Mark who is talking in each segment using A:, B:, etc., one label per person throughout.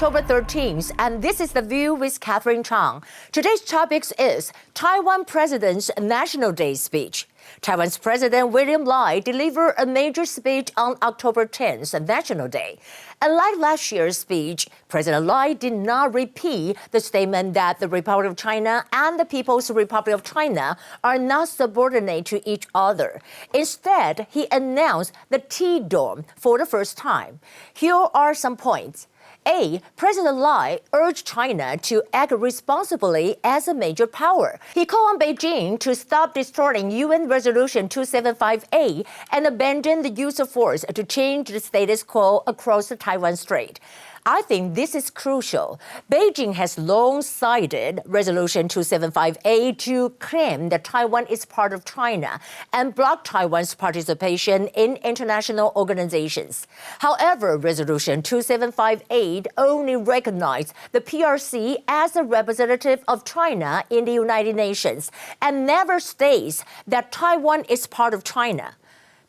A: October 13th, and this is The View with Catherine Chang. Today's topic is Taiwan President's National Day speech. Taiwan's President William Lai delivered a major speech on October 10th, National Day. Unlike last year's speech, President Lai did not repeat the statement that the Republic of China and the People's Republic of China are not subordinate to each other. Instead, he announced the T-Dome for the first time. Here are some points. A. President Lai urged China to act responsibly as a major power. He called on Beijing to stop destroying UN Resolution 275A and abandon the use of force to change the status quo across the Taiwan Strait. I think this is crucial. Beijing has long cited Resolution 275A to claim that Taiwan is part of China and block Taiwan's participation in international organizations. However, Resolution 275A only recognized the PRC as a representative of China in the United Nations and never states that Taiwan is part of China.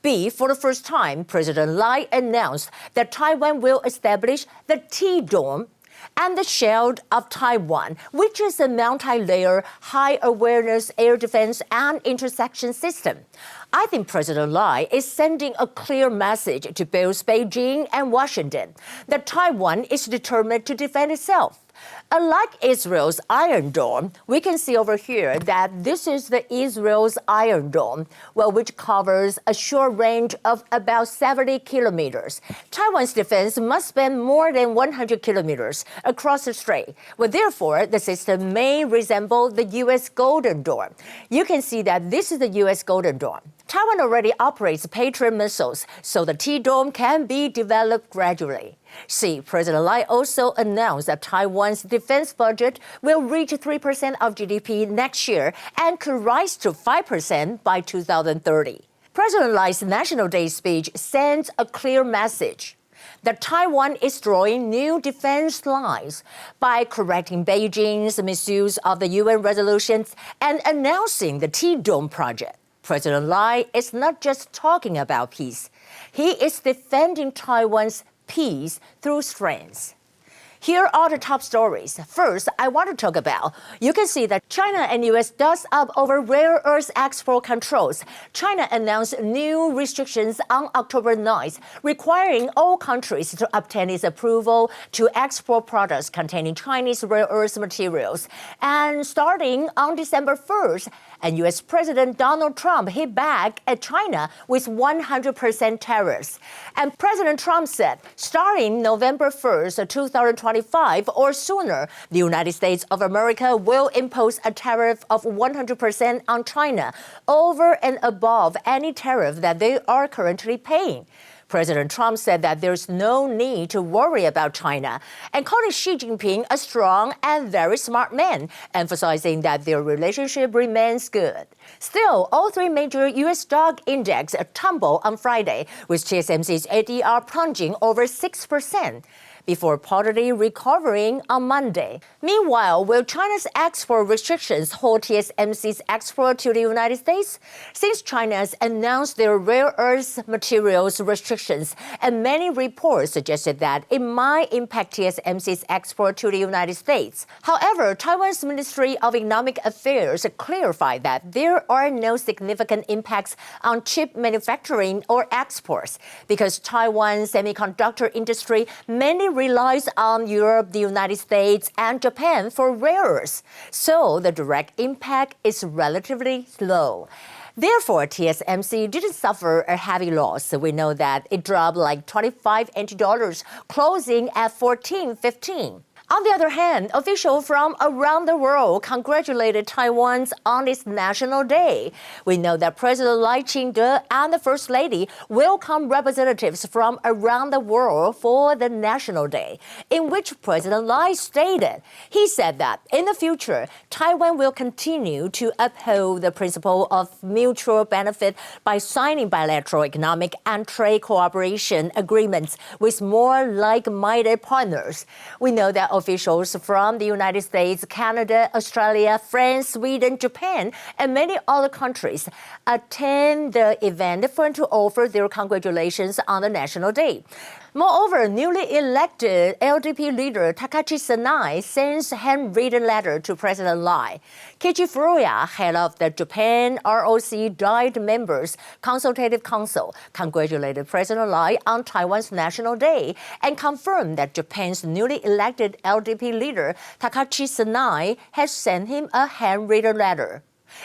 A: B. For the first time, President Lai announced that Taiwan will establish the T-Dome and the Shield of Taiwan, which is a multi-layer, high-awareness air defense and intersection system. I think President Lai is sending a clear message to both Beijing and Washington that Taiwan is determined to defend itself. Unlike Israel's Iron Dome, we can see over here that this is the Israel's Iron Dome, which covers a short range of about 70 kilometers. Taiwan's defense must span more than 100 kilometers across the strait. Therefore, the system may resemble the U.S. Golden Dome. You can see that this is the U.S. Golden Dome. Taiwan already operates Patriot missiles, so the T-Dome can be developed gradually. C. President Lai also announced that Taiwan's defense budget will reach 3% of GDP next year and could rise to 5% by 2030. President Lai's National Day speech sends a clear message that Taiwan is drawing new defense lines by correcting Beijing's misuse of the UN resolutions and announcing the T-Dome project. President Lai is not just talking about peace. He is defending Taiwan's peace through strength. Here are the top stories. First, I want to talk about, you can see that China and U.S. dust up over rare earth export controls. China announced new restrictions on October 9th, requiring all countries to obtain its approval to export products containing Chinese rare earth materials. And starting on December 1st, and U.S. President Donald Trump hit back at China with 100% tariffs. And President Trump said, starting November 1st, 2025 or sooner, the United States of America will impose a tariff of 100% on China over and above any tariff that they are currently paying. President Trump said that there's no need to worry about China and called Xi Jinping a strong and very smart man, emphasizing that their relationship remains good. Still, all three major U.S. stock indexes tumbled on Friday, with TSMC's ADR plunging over 6%. Before partly recovering on Monday. Meanwhile, will China's export restrictions hold TSMC's export to the United States? Since China has announced their rare earth materials restrictions, and many reports suggested that it might impact TSMC's export to the United States. However, Taiwan's Ministry of Economic Affairs clarified that there are no significant impacts on chip manufacturing or exports, because Taiwan's semiconductor industry mainly relies on Europe, the United States, and Japan for rare earths, so the direct impact is relatively low. Therefore, TSMC didn't suffer a heavy loss. We know that it dropped like 25 NT dollars, closing at 14.15. On the other hand, officials from around the world congratulated Taiwan on its National Day. We know that President Lai Ching-te and the First Lady welcomed representatives from around the world for the National Day, in which President Lai stated, he said that in the future, Taiwan will continue to uphold the principle of mutual benefit by signing bilateral economic and trade cooperation agreements with more like-minded partners. We know that officials from the United States, Canada, Australia, France, Sweden, Japan, and many other countries attend the event to offer their congratulations on the National Day. Moreover, newly elected LDP leader Takashi Sanai sends a handwritten letter to President Lai. Keiichi Furuya, head of the Japan ROC Diet Members Consultative Council, congratulated President Lai on Taiwan's National Day and confirmed that Japan's newly elected LDP leader Takashi Sanai has sent him a handwritten letter.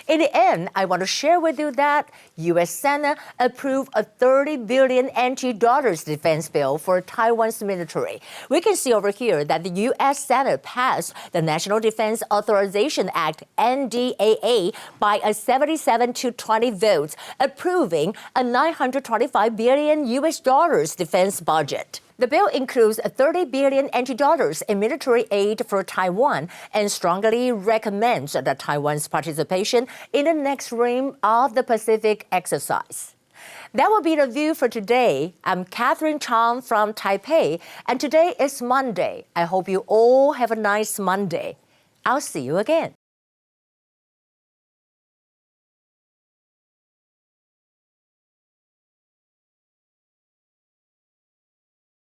A: In the end, I want to share with you that U.S. Senate approved a $30 billion NT defense bill for Taiwan's military. We can see over here that the U.S. Senate passed the National Defense Authorization Act, NDAA, by a 77-20 votes, approving a $925 billion U.S. defense budget. The bill includes $30 billion in military aid for Taiwan and strongly recommends that Taiwan's participation in the next rim of the Pacific exercise. That will be the view for today. I'm Catherine Chang from Taipei, and today is Monday. I hope you all have a nice Monday. I'll see you again.